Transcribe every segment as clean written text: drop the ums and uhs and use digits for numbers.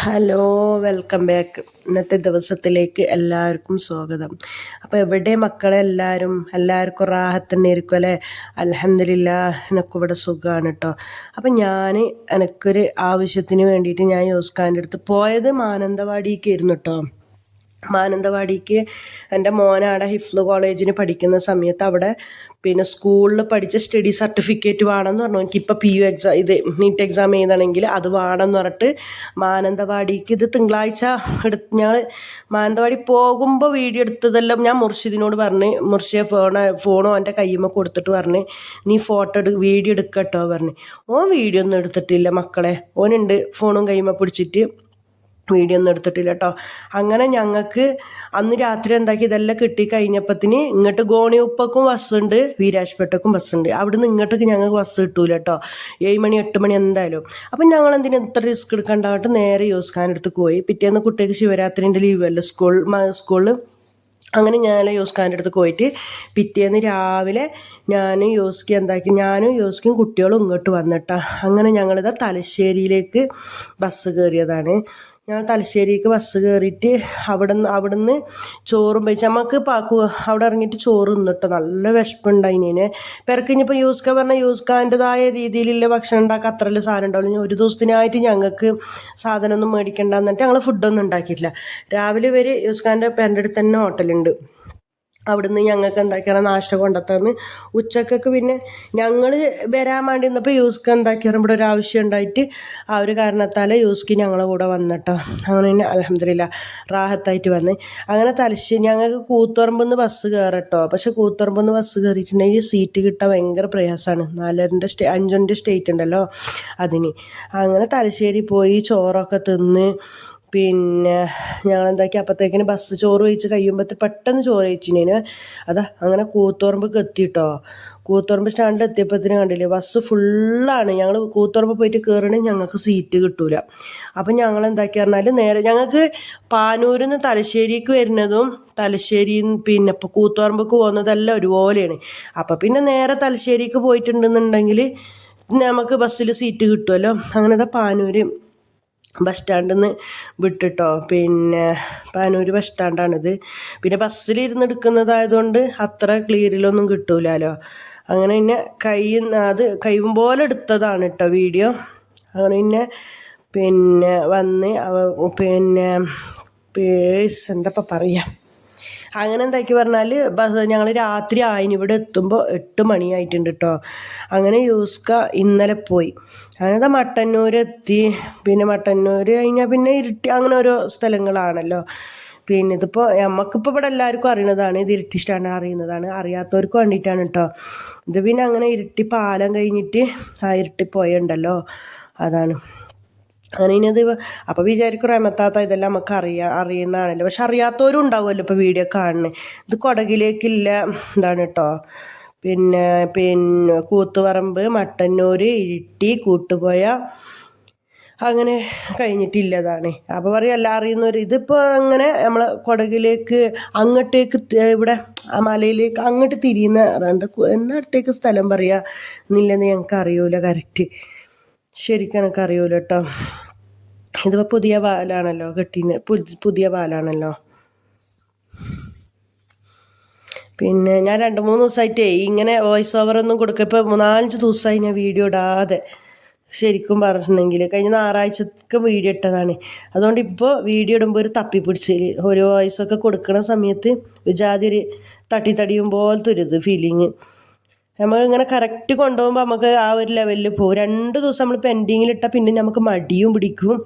Hello, welcome back. ഇന്നത്തെ ദിവസത്തിലേക്ക് എല്ലാവർക്കും സ്വാഗതം. അപ്പോൾ എവിടെ മക്കളെ എല്ലാവർക്കും റാഹത്ത് തന്നെ ആയിരിക്കും അല്ലേ? അൽഹംദുലില്ലാഹ്, എനിക്കിവിടെ സുഖമാണ് കേട്ടോ. അപ്പം എനിക്കൊരു ആവശ്യത്തിന് വേണ്ടിയിട്ട് ഞാൻ യോസ്കാൻ്റെ അടുത്ത് പോയത് മാനന്തവാടിക്കായിരുന്നു കേട്ടോ. മാനന്തവാടിക്ക് എൻ്റെ മോനവിടെ ഹിഫ്ള് കോളേജിന് പഠിക്കുന്ന സമയത്ത് അവിടെ സ്കൂളിൽ പഠിച്ച സ്റ്റഡി സർട്ടിഫിക്കറ്റ് വേണമെന്ന് പറഞ്ഞു. എനിക്കിപ്പോൾ PU എക്സാം നീറ്റ് എക്സാം എഴുതണമെങ്കിൽ അത് വേണമെന്ന് പറഞ്ഞിട്ട് മാനന്തവാടിക്ക് ഇത് തിങ്കളാഴ്ച ഞങ്ങൾ മാനന്തവാടി പോകുമ്പോൾ വീഡിയോ എടുത്തതെല്ലാം ഞാൻ മുർഷിദിനോട് പറഞ്ഞ്, മുർഷിയെ ഫോണോ എൻ്റെ കയ്യുമ്മ കൊടുത്തിട്ട് പറഞ്ഞ് നീ വീഡിയോ എടുക്കട്ടോ പറഞ്ഞ്. ഓൻ വീഡിയോ ഒന്നും എടുത്തിട്ടില്ല മക്കളെ. ഓനുണ്ട് ഫോണും കയ്യുമ്മ പിടിച്ചിട്ട് വീഡിയോ ഒന്നും എടുത്തിട്ടില്ല കേട്ടോ. അങ്ങനെ ഞങ്ങൾക്ക് അന്ന് രാത്രി എന്താക്കി ഇതെല്ലാം കിട്ടിക്കഴിഞ്ഞപ്പത്തിന് ഇങ്ങോട്ട് ഗോണിയുപ്പക്കും ബസ്സുണ്ട്, വീരാജ്പേട്ടക്കും ബസ്സുണ്ട്. അവിടുന്ന് ഇങ്ങോട്ടേക്ക് ഞങ്ങൾക്ക് ബസ് കിട്ടൂല കേട്ടോ. 7 മണി 8 മണി എന്തായാലും. അപ്പം ഞങ്ങൾ എന്തിനാ ഇത്ര റിസ്ക് എടുക്കണ്ടായിട്ട് നേരെ യോസ്കാൻ്റെ പോയി. പിറ്റേന്ന് കുട്ടിക്ക് ശിവരാത്രിൻ്റെ ലീവല്ലേ സ്കൂളിൽ. അങ്ങനെ ഞാൻ യോസ്കാൻ്റെ അടുത്ത് പോയിട്ട് പിറ്റേന്ന് രാവിലെ ഞാനും യോസ്കിയും കുട്ടികളും ഇങ്ങോട്ട് വന്നിട്ടാ. അങ്ങനെ ഞങ്ങളിതാ തലശ്ശേരിയിലേക്ക് ബസ് കയറിയതാണ്. ഞാൻ തലശ്ശേരിക്ക് ബസ് കയറിയിട്ട് അവിടുന്ന് ചോറും കഴിച്ച് നമുക്ക് അവിടെ ഇറങ്ങിയിട്ട് ചോറ് തിന്നിട്ടോ. നല്ല വിശപ്പുണ്ടായിനെ. പെരക്കിഞ്ഞിപ്പോൾ യൂസ്കാൻ്റെതായ രീതിയിലുള്ള ഭക്ഷണം ഉണ്ടാക്കുക അത്രയുള്ള സാധനം ഉണ്ടാവില്ല. ഒരു ദിവസത്തിനായിട്ട് ഞങ്ങൾക്ക് സാധനമൊന്നും മേടിക്കണ്ട എന്നിട്ട് ഞങ്ങൾ ഫുഡൊന്നും ഉണ്ടാക്കിയിട്ടില്ല. രാവിലെ വരെ യൂസ്കാൻ്റെ പേരൻ്റെ അടുത്ത് തന്നെ ഹോട്ടലുണ്ട്. അവിടുന്ന് ഞങ്ങൾക്ക് എന്താക്കിയാണ് നാഷ്ട കൊണ്ടുത്തന്ന്. ഉച്ചക്കൊക്കെ പിന്നെ ഞങ്ങൾ വരാൻ വേണ്ടി നിന്നപ്പോൾ യൂസ്ക്ക് എന്താക്കിയാണ് ഇവിടെ ഒരു ആവശ്യം ഉണ്ടായിട്ട് ആ ഒരു കാരണത്താൽ യൂസ്ക്ക് ഞങ്ങളെ കൂടെ വന്നിട്ടോ. അങ്ങനെ തന്നെ അൽഹംദുലില്ലാ റാഹത്തായിട്ട് വന്ന്. അങ്ങനെ ഞങ്ങൾക്ക് കൂത്തുപറമ്പെന്ന് ബസ് കയറട്ടോ. പക്ഷെ കൂത്തുപറമ്പെന്ന് ബസ് കയറിയിട്ടുണ്ടെങ്കിൽ സീറ്റ് കിട്ടാൻ ഭയങ്കര പ്രയാസമാണ്. 5 സ്റ്റേറ്റ് ഉണ്ടല്ലോ അതിന്. അങ്ങനെ തലശ്ശേരി പോയി ചോറൊക്കെ തിന്ന് ഞങ്ങളെന്താക്കി അപ്പോഴത്തേക്കിന് ബസ് ചോറ് കഴിച്ച് കഴിയുമ്പോഴത്തെ പെട്ടെന്ന് ചോറ് കഴിച്ചിന്. അങ്ങനെ കൂത്തുപറമ്പ് എത്തിട്ടോ. കൂത്തുപറമ്പ് സ്റ്റാൻഡിൽ എത്തിയപ്പോഴത്തേനും കണ്ടില്ലേ ബസ് ഫുള്ളാണ്. ഞങ്ങൾ കൂത്തുപറമ്പ് പോയിട്ട് കയറണമെങ്കിൽ ഞങ്ങൾക്ക് സീറ്റ് കിട്ടൂല. അപ്പം ഞങ്ങളെന്താക്കി പറഞ്ഞാൽ നേരെ ഞങ്ങൾക്ക് പാനൂരിൽ നിന്ന് തലശ്ശേരിക്ക് വരുന്നതും തലശ്ശേരിയിൽ ഇപ്പോൾ കൂത്തുപറമ്പക്ക് പോകുന്നതെല്ലാം ഒരുപോലെയാണ്. അപ്പം നേരെ തലശ്ശേരിക്ക് പോയിട്ടുണ്ടെന്നുണ്ടെങ്കിൽ നമുക്ക് ബസ്സിൽ സീറ്റ് കിട്ടുമല്ലോ. അങ്ങനെ പാനൂർ ബസ് സ്റ്റാൻഡിൽ നിന്ന് വിട്ടിട്ടോ. പാനൂർ ബസ് സ്റ്റാൻഡാണിത്. ബസ്സിലിരുന്ന് എടുക്കുന്നതായതുകൊണ്ട് അത്ര ക്ലിയറിലൊന്നും കിട്ടൂലല്ലോ. അങ്ങനെ കഴിയും പോലെ എടുത്തതാണ് കേട്ടോ വീഡിയോ. അങ്ങനെ വന്ന് എന്താ പറയുക. അങ്ങനെ എന്താക്കി പറഞ്ഞാൽ ഞങ്ങൾ രാത്രി ആയിന് ഇവിടെ എത്തുമ്പോൾ 8 മണിയായിട്ടുണ്ട് കേട്ടോ. അങ്ങനെ യൂസ്ക ഇന്നലെ പോയി. അങ്ങനെ മട്ടന്നൂർ എത്തി. മട്ടന്നൂർ കഴിഞ്ഞാൽ ഇരുട്ടി അങ്ങനെ ഓരോ സ്ഥലങ്ങളാണല്ലോ. ഇതിപ്പോൾ നമുക്കിപ്പോൾ ഇവിടെ എല്ലാവർക്കും അറിയുന്നതാണ്. ഇത് ഇരുട്ടി സ്റ്റാൻഡ് അറിയുന്നതാണ്. അറിയാത്തവർക്ക് വേണ്ടിയിട്ടാണ് കേട്ടോ. ഇത് അങ്ങനെ ഇരുട്ടി പാലം കഴിഞ്ഞിട്ട് ഇരുട്ടി പോയുണ്ടല്ലോ അതാണ്. അങ്ങനെ ഇനി അപ്പോൾ വിചാരിക്കും റഹ്മത്താത്ത ഇതെല്ലാം നമുക്ക് അറിയുന്നതാണല്ലോ. പക്ഷെ അറിയാത്തവരും ഉണ്ടാവുമല്ലോ ഇപ്പോൾ വീഡിയോ കാണുന്നത്. ഇത് കൊടകിലേക്കില്ല ഇതാണ് കേട്ടോ. കൂത്തുപറമ്പ്, മട്ടന്നൂർ, ഇരിട്ടി, കൂട്ടുപുഴ അങ്ങനെ കഴിഞ്ഞിട്ടില്ലതാണ്. അപ്പോൾ പറയും എല്ലാം അറിയുന്നവർ. ഇതിപ്പോൾ അങ്ങനെ നമ്മൾ കൊടകിലേക്ക് അങ്ങോട്ടേക്ക് ഇവിടെ മലയിലേക്ക് അങ്ങോട്ട് തിരിയുന്ന അടുത്തേക്ക് സ്ഥലം പറയുക എന്നില്ലെന്ന് ഞങ്ങൾക്ക് അറിയൂല കറക്റ്റ്. ശരിക്കും എനിക്ക് അറിയൂല കേട്ടോ. ഇതിപ്പോൾ പുതിയ പാലാണല്ലോ പുതിയ പാലാണല്ലോ. ഞാൻ 2-3 ദിവസമായിട്ടേ ഇങ്ങനെ വോയിസ് ഓവറൊന്നും കൊടുക്കുക. ഇപ്പോൾ 4-5 ദിവസമായി ഞാൻ വീഡിയോ ഇടാതെ. ശരിക്കും പറഞ്ഞിട്ടുണ്ടെങ്കിൽ കഴിഞ്ഞ ഞായറാഴ്ചക്ക് വീഡിയോ ഇട്ടതാണ്. അതുകൊണ്ട് ഇപ്പോൾ വീഡിയോ ഇടുമ്പോൾ ഒരു തപ്പിപ്പിടിച്ച് ഒരു വോയിസൊക്കെ കൊടുക്കുന്ന സമയത്ത് വിജാതി ഒരു തട്ടിത്തടിയും പോലത്തെ ഒരു ഫീലിങ്. നമ്മളിങ്ങനെ കറക്റ്റ് കൊണ്ടുപോകുമ്പോൾ നമുക്ക് ആ ഒരു ലെവലിൽ പോകും. 2 ദിവസം നമ്മൾ പെൻഡിങ്ങിലിട്ടാൽ നമുക്ക് മടിയും പിടിക്കും.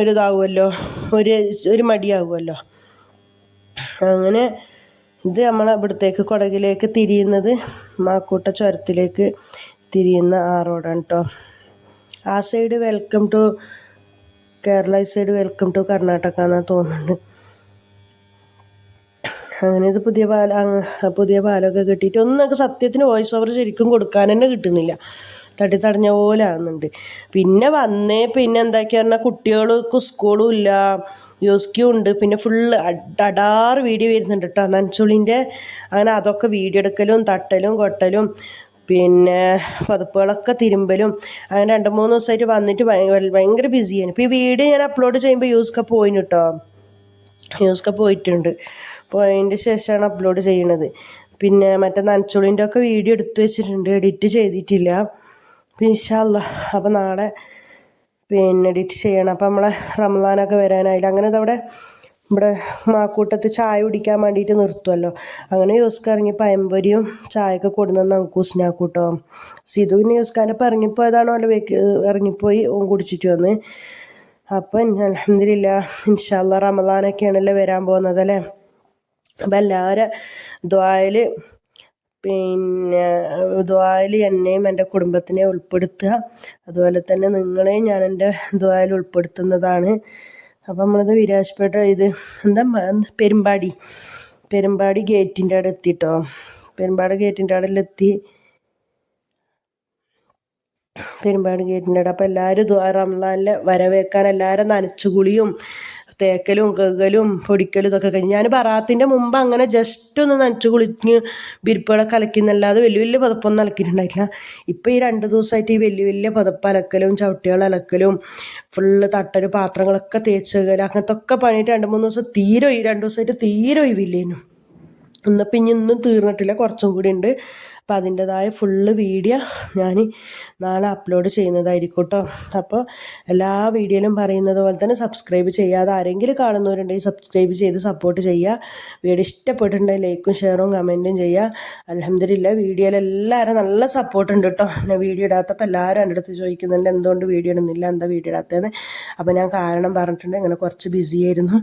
ഒരു ഇതാവുമല്ലോ, ഒരു മടിയാവുമല്ലോ. അങ്ങനെ ഇത് ഇവിടത്തേക്ക് കൊടകിലേക്ക് തിരിയുന്നത് മാക്കൂട്ട ചുരത്തിലേക്ക് തിരിയുന്ന ആ റോഡാണ് കേട്ടോ. ആ സൈഡ് വെൽക്കം ടു കേരള, ഈ സൈഡ് വെൽക്കം ടു കർണാടക എന്നാണ് തോന്നുന്നുണ്ട്. അങ്ങനെ ഇത് പുതിയ പാലമൊക്കെ കിട്ടിയിട്ട് ഒന്നൊക്കെ സത്യത്തിന് വോയിസ് ഓവർ ശരിക്കും കൊടുക്കാൻ തന്നെ കിട്ടുന്നില്ല. തടഞ്ഞ പോലെ ആകുന്നുണ്ട്. എന്താക്കി പറഞ്ഞാൽ കുട്ടികൾക്ക് സ്കൂളും ഇല്ല, യോസ്ക്യും ഉണ്ട്. ഫുള്ള് അടാറ് വീഡിയോ വരുന്നുണ്ട് കേട്ടോ നനച്ചുള്ളിൻ്റെ. അങ്ങനെ അതൊക്കെ വീഡിയോ എടുക്കലും തട്ടലും കൊട്ടലും പിന്നെ പതിപ്പുകളൊക്കെ തിരുമ്പലും അങ്ങനെ 2-3 ദിവസമായിട്ട് വന്നിട്ട് ഭയങ്കര ബിസിയാണ്. ഇപ്പോൾ ഈ വീഡിയോ ഞാൻ അപ്ലോഡ് ചെയ്യുമ്പോൾ യൂസ്ക പോയിന് കേട്ടോ, യൂസ്ക പോയിട്ടുണ്ട്. പോയതിൻ്റെ ശേഷമാണ് അപ്ലോഡ് ചെയ്യണത്. പിന്നെ മറ്റേ നനച്ചുളിൻ്റെ ഒക്കെ വീഡിയോ എടുത്തു വെച്ചിട്ടുണ്ട്, എഡിറ്റ് ചെയ്തിട്ടില്ല. ഇൻഷാ അല്ലാഹ് അപ്പോൾ നാളെ പിന്നെ എഡിറ്റ് ചെയ്യണം. അപ്പോൾ നമ്മളെ റമദാനൊക്കെ വരാനായില്ല. അങ്ങനെ ഇതവിടെ ഇവിടെ മാക്കൂട്ടത്ത് ചായ കുടിക്കാൻ വേണ്ടിയിട്ട് നിർത്തുമല്ലോ, അങ്ങനെ യൂസ്ക ഇറങ്ങി പഴംപൊരിയും ചായയൊക്കെ കൊടുന്നു നമുക്ക് ഉസ്നാക്കൂട്ടോ. സിധു പിന്നെ യൂസ്കാനൊപ്പം ഇറങ്ങിപ്പോയതാണോ അല്ല ഇറങ്ങിപ്പോയി കുടിച്ചിട്ട് വന്ന്. അപ്പം അൽഹംദുലില്ലാഹ് ഇൻഷാ അല്ലാഹ് റമദാനൊക്കെയാണല്ലോ വരാൻ പോകുന്നതല്ലേ. അപ്പം എല്ലാവരും ദുആയിൽ പിന്നെ ദുആയിൽ എന്നെയും എൻ്റെ കുടുംബത്തിനെ ഉൾപ്പെടുത്തുക. അതുപോലെ തന്നെ നിങ്ങളെയും ഞാൻ എൻ്റെ ദുആയിൽ ഉൾപ്പെടുത്തുന്നതാണ്. അപ്പം നമ്മളിത് വിരാജ്പേട്ട ഇത് എന്താ പെരുമ്പാടി ഗേറ്റിൻ്റെ അവിടെ എത്തിട്ടോ. പെരുമ്പാടി ഗേറ്റിൻ്റെ അവിടെ അപ്പം എല്ലാവരും റമദാനിൽ വരവേക്കാൻ എല്ലാവരും നനച്ചുകുളിയും തേക്കലും കഴുകലും പൊടിക്കലും ഇതൊക്കെ കഴിഞ്ഞ് ഞാൻ ബറാത്തിൻ്റെ മുമ്പ് അങ്ങനെ ജസ്റ്റ് ഒന്ന് നനച്ചു കുളിച്ച് വിരിപ്പുകളൊക്കെ അലക്കുന്നല്ലാതെ വലിയ വലിയ പതപ്പൊന്നും അലക്കിയിട്ടുണ്ടായിട്ടില്ല. ഇപ്പോൾ ഈ 2 ദിവസമായിട്ട് ഈ വലിയ വലിയ പതപ്പ് അലക്കലും ചവിട്ടികൾ അലക്കലും ഫുള്ള് തട്ടല് പാത്രങ്ങളൊക്കെ തേച്ച് കഴുകലും അങ്ങനത്തെ ഒക്കെ പണിയിട്ട് 2-3 ദിവസം 2 ദിവസമായിട്ട് തീരെ ഒഴിവില്ലേനു. ഇന്നിപ്പോൾ ഇന്നും തീർന്നിട്ടില്ല, കുറച്ചും കൂടി ഉണ്ട്. അപ്പോൾ അതിൻ്റെതായ ഫുള്ള് വീഡിയോ ഞാൻ നാളെ അപ്ലോഡ് ചെയ്യുന്നതായിരിക്കും കേട്ടോ. അപ്പോൾ എല്ലാ വീഡിയോയിലും പറയുന്നത് പോലെ തന്നെ സബ്സ്ക്രൈബ് ചെയ്യാതെ ആരെങ്കിലും കാണുന്നവരുണ്ടെങ്കിൽ സബ്സ്ക്രൈബ് ചെയ്ത് സപ്പോർട്ട് ചെയ്യുക. വീഡിയോ ഇഷ്ടപ്പെട്ടിട്ടുണ്ടെങ്കിൽ ലൈക്കും ഷെയറും കമൻറ്റും ചെയ്യുക. അൽഹംദുലില്ലാ വീഡിയോയിൽ എല്ലാവരും നല്ല സപ്പോർട്ട് ഉണ്ട് കേട്ടോ. ഞാൻ വീഡിയോ ഇടാത്തപ്പോൾ എല്ലാവരും എൻ്റെ അടുത്ത് ചോദിക്കുന്നുണ്ട് എന്തുകൊണ്ട് വീഡിയോ ഇടുന്നില്ല, എന്താ വീഡിയോ ഇടാത്തതെന്ന്. അപ്പോൾ ഞാൻ കാരണം പറഞ്ഞിട്ടുണ്ട്, ഇങ്ങനെ കുറച്ച് ബിസിയായിരുന്നു,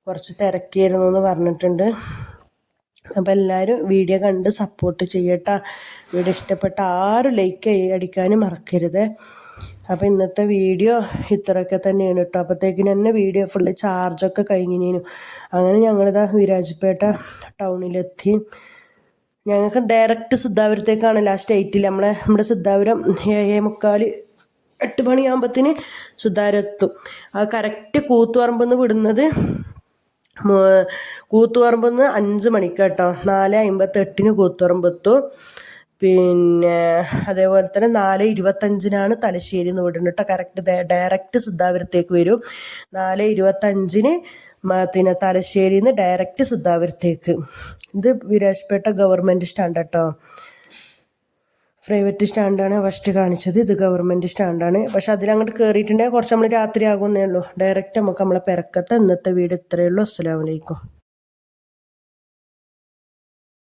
കുറച്ച് തിരക്കിയായിരുന്നു എന്ന് പറഞ്ഞിട്ടുണ്ട്. അപ്പോൾ എല്ലാവരും വീഡിയോ കണ്ട് സപ്പോർട്ട് ചെയ്യട്ടോ. വീഡിയോ ഇഷ്ടപ്പെട്ട ആരും ലൈക്ക് അടിക്കാനും മറക്കരുത്. അപ്പോൾ ഇന്നത്തെ വീഡിയോ ഇത്രയൊക്കെ തന്നെയാണ് കേട്ടോ. അപ്പോഴത്തേക്കിന് തന്നെ വീഡിയോ ഫുള്ള് ചാർജൊക്കെ കഴിഞ്ഞിനു. അങ്ങനെ ഞങ്ങളിതാ വിരാജ്പേട്ട ടൗണിലെത്തി. ഞങ്ങൾക്ക് ഡയറക്റ്റ് സിദ്ധാപുരത്തേക്കാണ് ലാസ്റ്റ് 8-ൽ നമ്മുടെ സിദ്ധാപുരം 7:45 8 മണിയാകുമ്പോഴത്തേന് സിദ്ധാപുരം എത്തും. അത് കറക്റ്റ് കൂത്തുപറമ്പിൽ നിന്ന് വിടുന്നത് കൂത്തുപറമ്പിൽ നിന്ന് 5 മണിക്ക് കേട്ടോ. 4:58 കൂത്തുപറമ്പ് എത്തും. പിന്നെ അതേപോലെ തന്നെ 4:25 തലശ്ശേരിയിൽ നിന്ന് വിടുന്നത് കേട്ടോ. കറക്റ്റ് ഡയറക്റ്റ് സിദ്ധാപുരത്തേക്ക് വരും. 4:25 പിന്നെ തലശ്ശേരിയിൽ നിന്ന് ഡയറക്റ്റ് സിദ്ധാപുരത്തേക്ക്. ഇത് വിരാജ്പേട്ട ഗവൺമെൻറ് സ്റ്റാൻഡ് കേട്ടോ. പ്രൈവറ്റ് സ്റ്റാൻഡാണ് ഫസ്റ്റ് കാണിച്ചത്, ഇത് ഗവൺമെൻറ് സ്റ്റാൻഡാണ്. പക്ഷെ അതിലങ്ങോട്ട് കയറിയിട്ടുണ്ടെങ്കിൽ കുറച്ച് നമ്മൾ രാത്രി ആകുന്നേ ഉള്ളൂ. ഡയറക്റ്റ് നമുക്ക് നമ്മളെ പെരക്കത്തെ ഇന്നത്തെ വീട് ഇത്രയേ ഉള്ളൂ. അസ്സലാമു അലൈക്കും.